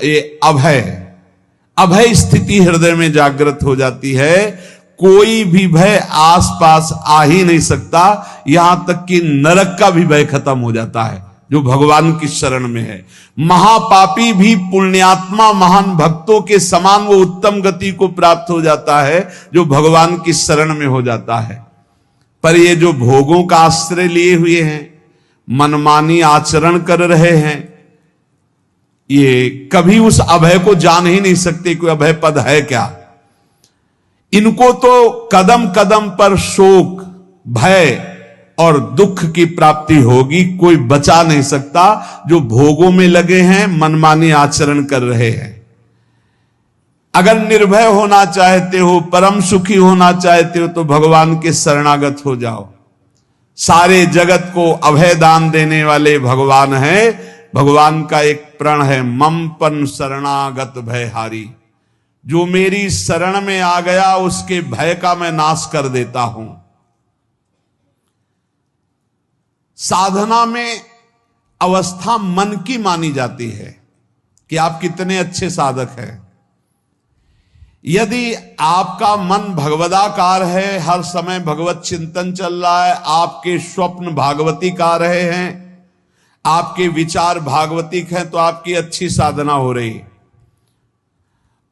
ये अभय अभय स्थिति हृदय में जागृत हो जाती है। कोई भी भय आसपास आ ही नहीं सकता, यहां तक कि नरक का भी भय खत्म हो जाता है जो भगवान की शरण में है। महापापी भी पुण्यात्मा महान भक्तों के समान वो उत्तम गति को प्राप्त हो जाता है जो भगवान की शरण में हो जाता है। पर ये जो भोगों का आश्रय लिए हुए हैं, मनमानी आचरण कर रहे हैं, ये कभी उस अभय को जान ही नहीं सकते कोई अभय पद है क्या। इनको तो कदम कदम पर शोक भय और दुख की प्राप्ति होगी, कोई बचा नहीं सकता। जो भोगों में लगे हैं, मनमानी आचरण कर रहे हैं। अगर निर्भय होना चाहते हो, परम सुखी होना चाहते हो, तो भगवान के शरणागत हो जाओ। सारे जगत को अभय दान देने वाले भगवान हैं। भगवान का एक प्रण है, ममपन शरणागत भयहारी। जो मेरी शरण में आ गया उसके भय का मैं नाश कर देता हूं। साधना में अवस्था मन की मानी जाती है कि आप कितने अच्छे साधक हैं। यदि आपका मन भगवदाकार है, हर समय भगवत चिंतन चल रहा है, आपके स्वप्न भागवती का रहे हैं, आपके विचार भागवतिक हैं, तो आपकी अच्छी साधना हो रही।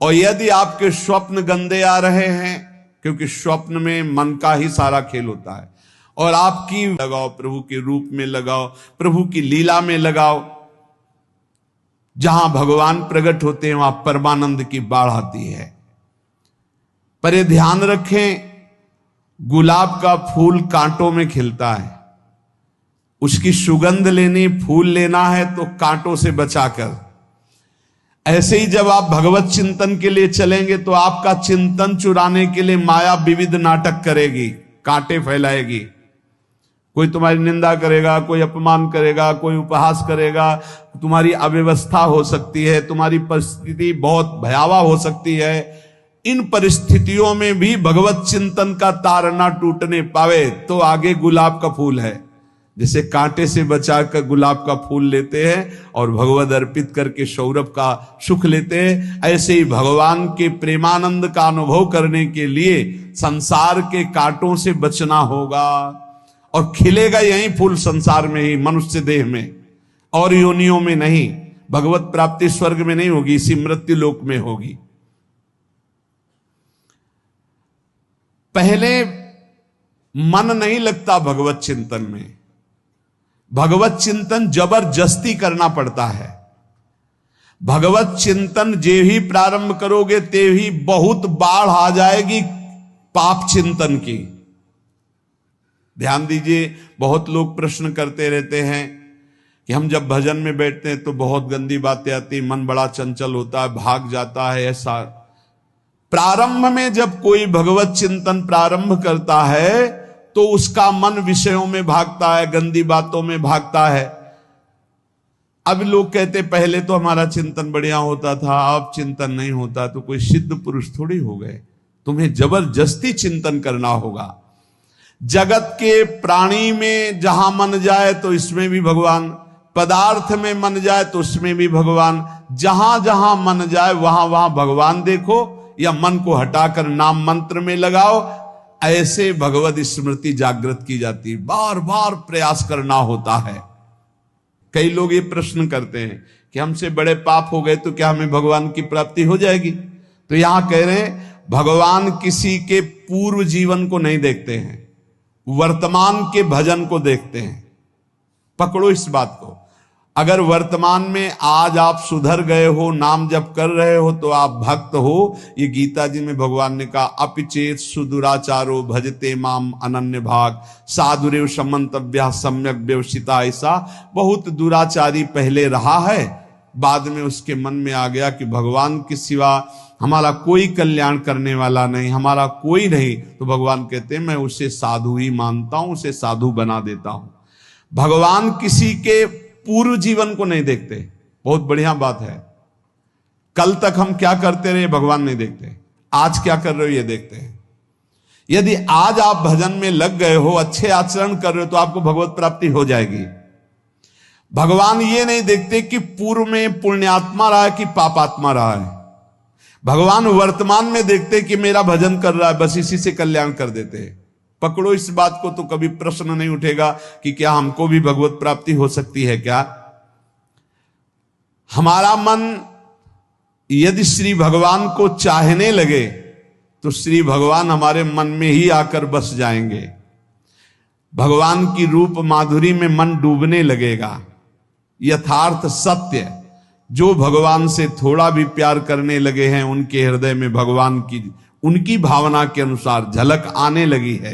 और यदि आपके स्वप्न गंदे आ रहे हैं, क्योंकि स्वप्न में मन का ही सारा खेल होता है, और आपकी लगाओ प्रभु के रूप में लगाओ, प्रभु की लीला में लगाओ, जहां भगवान प्रकट होते हैं वहां परमानंद की बाढ़ आती है। पर ये ध्यान रखें, गुलाब का फूल कांटों में खिलता है, उसकी सुगंध लेनी, फूल लेना है तो कांटों से बचाकर। ऐसे ही जब आप भगवत चिंतन के लिए चलेंगे तो आपका चिंतन चुराने के लिए माया विविध नाटक करेगी, कांटे फैलाएगी। कोई तुम्हारी निंदा करेगा, कोई अपमान करेगा, कोई उपहास करेगा, तुम्हारी अव्यवस्था हो सकती है, तुम्हारी परिस्थिति बहुत भयावह हो सकती है। इन परिस्थितियों में भी भगवत चिंतन का तार ना टूटने पावे तो आगे गुलाब का फूल है। जैसे कांटे से बचाकर गुलाब का फूल लेते हैं और भगवद अर्पित करके सौरभ का सुख लेते हैं, ऐसे ही भगवान के प्रेमानंद का अनुभव करने के लिए संसार के कांटों से बचना होगा। और खिलेगा यही फूल संसार में ही, मनुष्य देह में, और योनियों में नहीं। भगवत प्राप्ति स्वर्ग में नहीं होगी, इसी मृत्यु लोक में होगी। पहले मन नहीं लगता भगवत चिंतन में, भगवत चिंतन जबरदस्ती करना पड़ता है। भगवत चिंतन जे ही प्रारंभ करोगे ते ही बहुत बाढ़ आ जाएगी पाप चिंतन की। ध्यान दीजिए, बहुत लोग प्रश्न करते रहते हैं कि हम जब भजन में बैठते हैं तो बहुत गंदी बातें आती, मन बड़ा चंचल होता है, भाग जाता है। ऐसा प्रारंभ में जब कोई भगवत चिंतन प्रारंभ करता है तो उसका मन विषयों में भागता है, गंदी बातों में भागता है। अब लोग कहते पहले तो हमारा चिंतन बढ़िया होता था, अब चिंतन नहीं होता, तो कोई सिद्ध पुरुष थोड़ी हो गए। तुम्हें जबरदस्ती चिंतन करना होगा। जगत के प्राणी में जहां मन जाए तो इसमें भी भगवान, पदार्थ में मन जाए तो उसमें भी भगवान, जहां जहां मन जाए वहां वहां भगवान देखो, या मन को हटाकर नाम मंत्र में लगाओ। ऐसे भगवत स्मृति जागृत की जाती, बार बार प्रयास करना होता है। कई लोग ये प्रश्न करते हैं कि हमसे बड़े पाप हो गए तो क्या हमें भगवान की प्राप्ति हो जाएगी? तो यहां कह रहे हैं भगवान किसी के पूर्व जीवन को नहीं देखते हैं, वर्तमान के भजन को देखते हैं। पकड़ो इस बात को। अगर वर्तमान में आज आप सुधर गए हो, नाम जप कर रहे हो, तो आप भक्त हो। ये गीता जी में भगवान ने कहा, अपिचेत सुदुराचारो भजते माम अनन्य भाग साधुरेव समंतव्या सम्यक व्यवसिता। ऐसा बहुत दुराचारी पहले रहा है, बाद में उसके मन में आ गया कि भगवान के सिवा हमारा कोई कल्याण करने वाला नहीं, हमारा कोई नहीं। तो भगवान कहते हैं मैं उसे साधु ही मानता हूं, उसे साधु बना देता हूं। भगवान किसी के पूर्व जीवन को नहीं देखते। बहुत बढ़िया बात है। कल तक हम क्या करते रहे भगवान नहीं देखते, आज क्या कर रहे हो ये देखते हैं। यदि आज आप भजन में लग गए हो, अच्छे आचरण कर रहे हो, तो आपको भगवत प्राप्ति हो जाएगी। भगवान ये नहीं देखते कि पूर्व में पुण्यात्मा रहा है कि पापात्मा रहा है। भगवान वर्तमान में देखते कि मेरा भजन कर रहा है, बस इसी से कल्याण कर देते हैं। पकड़ो इस बात को तो कभी प्रश्न नहीं उठेगा कि क्या हमको भी भगवत प्राप्ति हो सकती है क्या। हमारा मन यदि श्री भगवान को चाहने लगे तो श्री भगवान हमारे मन में ही आकर बस जाएंगे। भगवान की रूप माधुरी में मन डूबने लगेगा। यथार्थ सत्य, जो भगवान से थोड़ा भी प्यार करने लगे हैं उनके हृदय में भगवान की उनकी भावना के अनुसार झलक आने लगी है।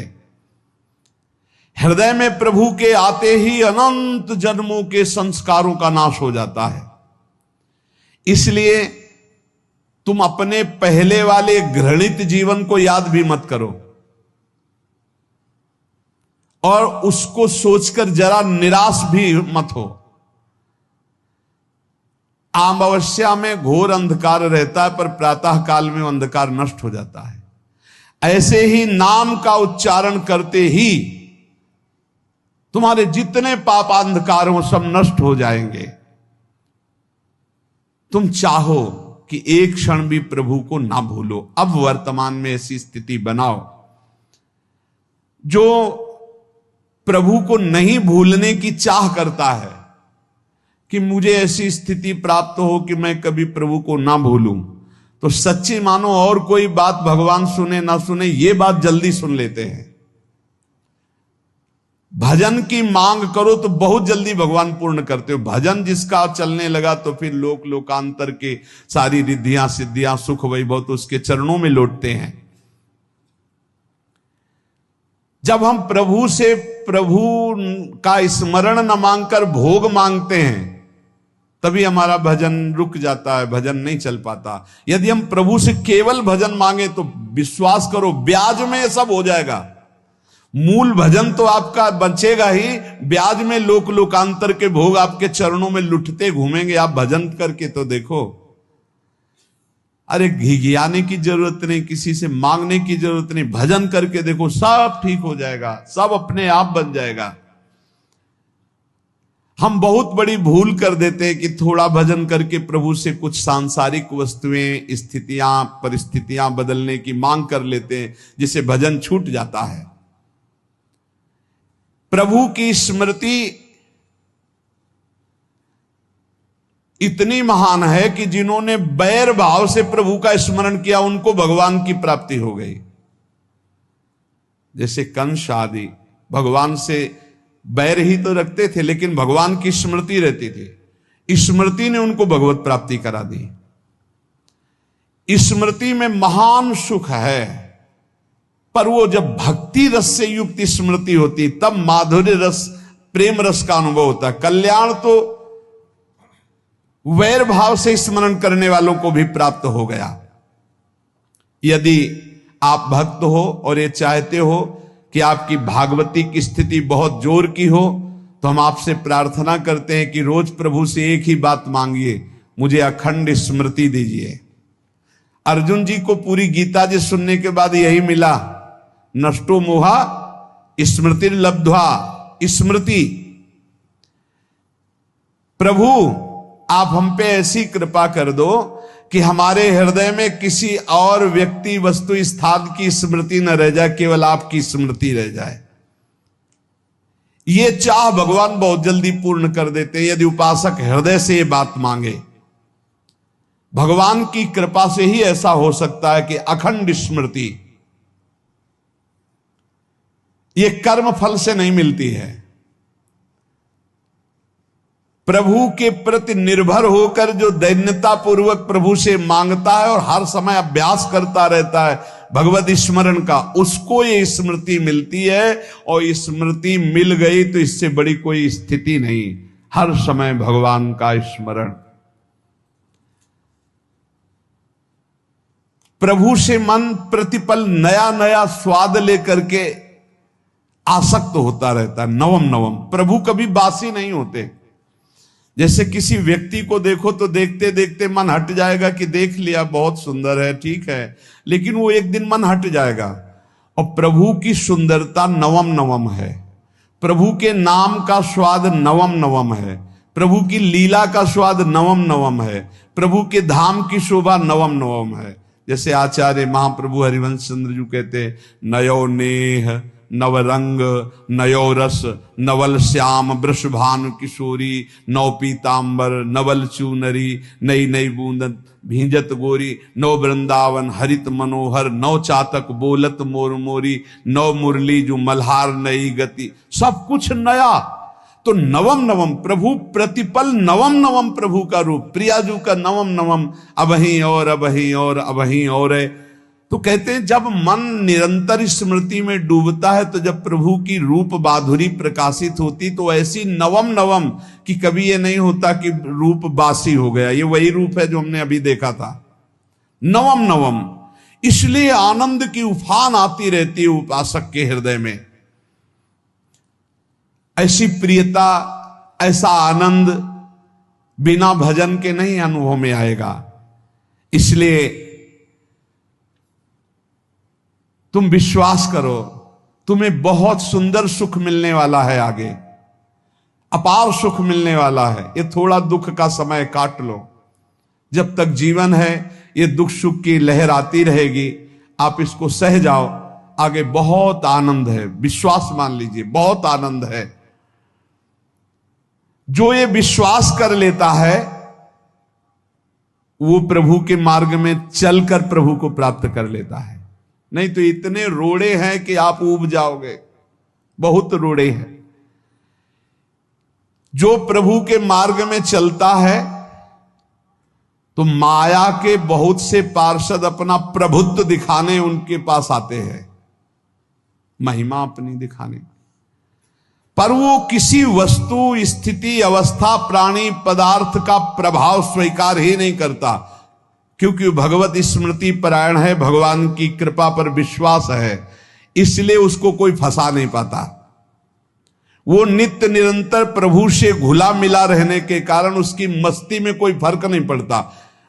हृदय में प्रभु के आते ही अनंत जन्मों के संस्कारों का नाश हो जाता है। इसलिए तुम अपने पहले वाले घृणित जीवन को याद भी मत करो और उसको सोचकर जरा निराश भी मत हो। अमावस्या में घोर अंधकार रहता है पर प्रातः काल में अंधकार नष्ट हो जाता है। ऐसे ही नाम का उच्चारण करते ही तुम्हारे जितने पाप अंधकार हो सब नष्ट हो जाएंगे। तुम चाहो कि एक क्षण भी प्रभु को ना भूलो। अब वर्तमान में ऐसी स्थिति बनाओ। जो प्रभु को नहीं भूलने की चाह करता है कि मुझे ऐसी स्थिति प्राप्त हो कि मैं कभी प्रभु को ना भूलूं, तो सच्ची मानो और कोई बात भगवान सुने ना सुने ये बात जल्दी सुन लेते हैं। भजन की मांग करो तो बहुत जल्दी भगवान पूर्ण करते हो। भजन जिसका चलने लगा तो फिर लोक लोकांतर के सारी रिद्धियां सिद्धियां सुख वैभव तो उसके चरणों में लौटते हैं। जब हम प्रभु से प्रभु का स्मरण न मांगकर भोग मांगते हैं तभी हमारा भजन रुक जाता है, भजन नहीं चल पाता। यदि हम प्रभु से केवल भजन मांगे तो विश्वास करो ब्याज में सब हो जाएगा। मूल भजन तो आपका बचेगा ही, ब्याज में लोक लोकांतर के भोग आपके चरणों में लुटते घूमेंगे। आप भजन करके तो देखो। अरे घिघियाने की जरूरत नहीं, किसी से मांगने की जरूरत नहीं, भजन करके देखो सब ठीक हो जाएगा, सब अपने आप बन जाएगा। हम बहुत बड़ी भूल कर देते हैं कि थोड़ा भजन करके प्रभु से कुछ सांसारिक वस्तुएं स्थितियां परिस्थितियां बदलने की मांग कर लेते हैं, जिससे भजन छूट जाता है। प्रभु की स्मृति इतनी महान है कि जिन्होंने बैर भाव से प्रभु का स्मरण किया उनको भगवान की प्राप्ति हो गई। जैसे कंस आदि भगवान से बैर ही तो रखते थे लेकिन भगवान की स्मृति रहती थी। स्मृति ने उनको भगवत प्राप्ति करा दी। स्मृति में महान सुख है, पर वो जब भक्ति रस से युक्त स्मृति होती तब माधुर्य रस प्रेम रस का अनुभव होता है। कल्याण तो वैर भाव से स्मरण करने वालों को भी प्राप्त हो गया। यदि आप भक्त हो और ये चाहते हो कि आपकी भागवती की स्थिति बहुत जोर की हो तो हम आपसे प्रार्थना करते हैं कि रोज प्रभु से एक ही बात मांगिए, मुझे अखंड स्मृति दीजिए। अर्जुन जी को पूरी गीता जी सुनने के बाद यही मिला, नष्टो मोहा स्मृति लब्ध्वा। स्मृति, प्रभु आप हम पे ऐसी कृपा कर दो कि हमारे हृदय में किसी और व्यक्ति वस्तु स्थान की स्मृति न रह जाए, केवल आपकी स्मृति रह जाए। ये चाह भगवान बहुत जल्दी पूर्ण कर देते हैं यदि उपासक हृदय से ये बात मांगे। भगवान की कृपा से ही ऐसा हो सकता है कि अखंड स्मृति ये कर्म फल से नहीं मिलती है। प्रभु के प्रति निर्भर होकर जो दैन्यता पूर्वक प्रभु से मांगता है और हर समय अभ्यास करता रहता है भगवत स्मरण का, उसको ये स्मृति मिलती है। और स्मृति मिल गई तो इससे बड़ी कोई स्थिति नहीं, हर समय भगवान का स्मरण। प्रभु से मन प्रतिपल नया नया स्वाद लेकर के आसक्त होता रहता है, नवम नवम। प्रभु कभी बासी नहीं होते। जैसे किसी व्यक्ति को देखो तो देखते देखते मन हट जाएगा कि देख लिया बहुत सुंदर है, ठीक है, लेकिन वो एक दिन मन हट जाएगा। और प्रभु की सुंदरता नवम नवम है, प्रभु के नाम का स्वाद नवम नवम है, प्रभु की लीला का स्वाद नवम नवम है, प्रभु के धाम की शोभा नवम नवम है। जैसे आचार्य महाप्रभु हरिवंश चंद्र जी कहते, नयो नेह नवरंग नयो रस नवल श्याम वृषभानु किशोरी, नौ पीतांबर नवल चूनरी, नई नई बूंदन भींजत गोरी, नौ वृंदावन हरित मनोहर, नौ चातक बोलत मोर मोरी, नौ मुरली जो मल्हार नई गति, सब कुछ नया। तो नवम नवम प्रभु प्रतिपल नवम नवम प्रभु का रूप, प्रियाजू का नवम नवम, अबहीं और अबहीं और अबहीं और है। तो कहते हैं जब मन निरंतर स्मृति में डूबता है, तो जब प्रभु की रूप बाधुरी प्रकाशित होती तो ऐसी नवम नवम कि कभी ये नहीं होता कि रूप बासी हो गया। ये वही रूप है जो हमने अभी देखा था, नवम नवम। इसलिए आनंद की उफान आती रहती है उपासक के हृदय में। ऐसी प्रियता, ऐसा आनंद बिना भजन के नहीं अनुभव में आएगा। इसलिए तुम विश्वास करो, तुम्हें बहुत सुंदर सुख मिलने वाला है, आगे अपार सुख मिलने वाला है। ये थोड़ा दुख का समय काट लो, जब तक जीवन है ये दुख सुख की लहर आती रहेगी, आप इसको सह जाओ, आगे बहुत आनंद है। विश्वास मान लीजिए, बहुत आनंद है। जो ये विश्वास कर लेता है वो प्रभु के मार्ग में चलकर प्रभु को प्राप्त कर लेता है। नहीं तो इतने रोड़े हैं कि आप ऊब जाओगे, बहुत रोड़े हैं। जो प्रभु के मार्ग में चलता है तो माया के बहुत से पार्षद अपना प्रभुत्व दिखाने उनके पास आते हैं, महिमा अपनी दिखाने, पर वो किसी वस्तु स्थिति अवस्था प्राणी पदार्थ का प्रभाव स्वीकार ही नहीं करता, क्योंकि भगवत स्मृति परायण है, भगवान की कृपा पर विश्वास है, इसलिए उसको कोई फंसा नहीं पाता। वो नित्य निरंतर प्रभु से घुला मिला रहने के कारण उसकी मस्ती में कोई फर्क नहीं पड़ता।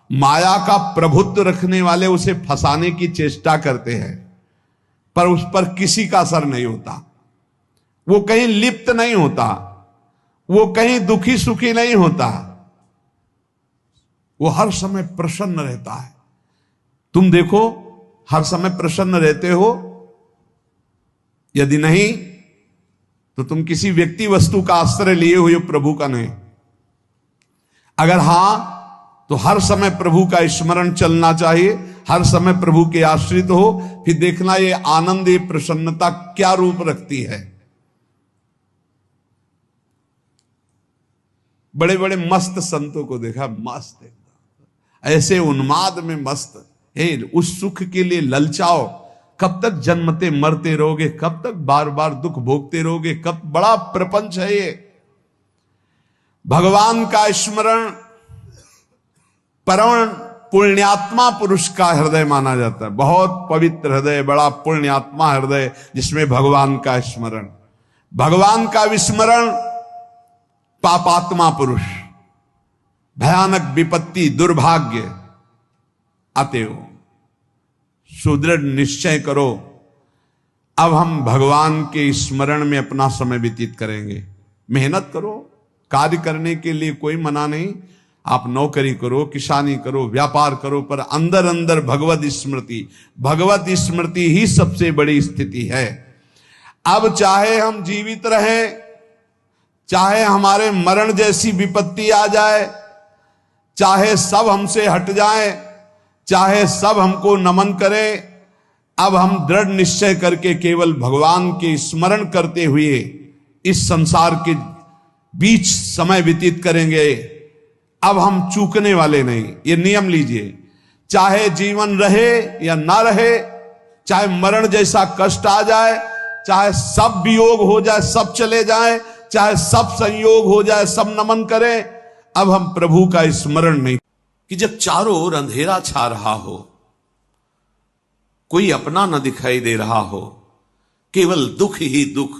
माया का प्रभुत्व रखने वाले उसे फंसाने की चेष्टा करते हैं, पर उस पर किसी का असर नहीं होता। वो कहीं लिप्त नहीं होता, वो कहीं दुखी सुखी नहीं होता, वो हर समय प्रसन्न रहता है। तुम देखो, हर समय प्रसन्न रहते हो? यदि नहीं तो तुम किसी व्यक्ति वस्तु का आश्रय लिए हुए हो, प्रभु का नहीं। अगर हां तो हर समय प्रभु का स्मरण चलना चाहिए, हर समय प्रभु के आश्रित हो, फिर देखना ये आनंद, ये प्रसन्नता क्या रूप रखती है। बड़े बड़े मस्त संतों को देखा, मस्त एकदम ऐसे उन्माद में मस्त। हे, उस सुख के लिए ललचाओ, कब तक जन्मते मरते रहोगे, कब तक बार बार दुख भोगते रहोगे, कब? बड़ा प्रपंच है ये। भगवान का स्मरण परम पुण्यात्मा पुरुष का हृदय माना जाता है। बहुत पवित्र हृदय, बड़ा पुण्यात्मा हृदय, जिसमें भगवान का स्मरण, भगवान का विस्मरण पापात्मा पुरुष, भयानक विपत्ति दुर्भाग्य आते हो। सुदृढ़ निश्चय करो, अब हम भगवान के स्मरण में अपना समय व्यतीत करेंगे। मेहनत करो, कार्य करने के लिए कोई मना नहीं। आप नौकरी करो, किसानी करो, व्यापार करो, पर अंदर अंदर भगवत स्मृति ही सबसे बड़ी स्थिति है। अब चाहे हम जीवित रहें, चाहे हमारे मरण जैसी विपत्ति आ जाए, चाहे सब हमसे हट जाए, चाहे सब हमको नमन करें, अब हम दृढ़ निश्चय करके केवल भगवान के स्मरण करते हुए इस संसार के बीच समय व्यतीत करेंगे। अब हम चूकने वाले नहीं, ये नियम लीजिए। चाहे जीवन रहे या ना रहे, चाहे मरण जैसा कष्ट आ जाए, चाहे सब वियोग हो जाए, सब चले जाए, चाहे सब संयोग हो जाए, सब नमन करें, अब हम प्रभु का स्मरण नहीं। कि जब चारों ओर अंधेरा छा रहा हो, कोई अपना न दिखाई दे रहा हो, केवल दुख ही दुख,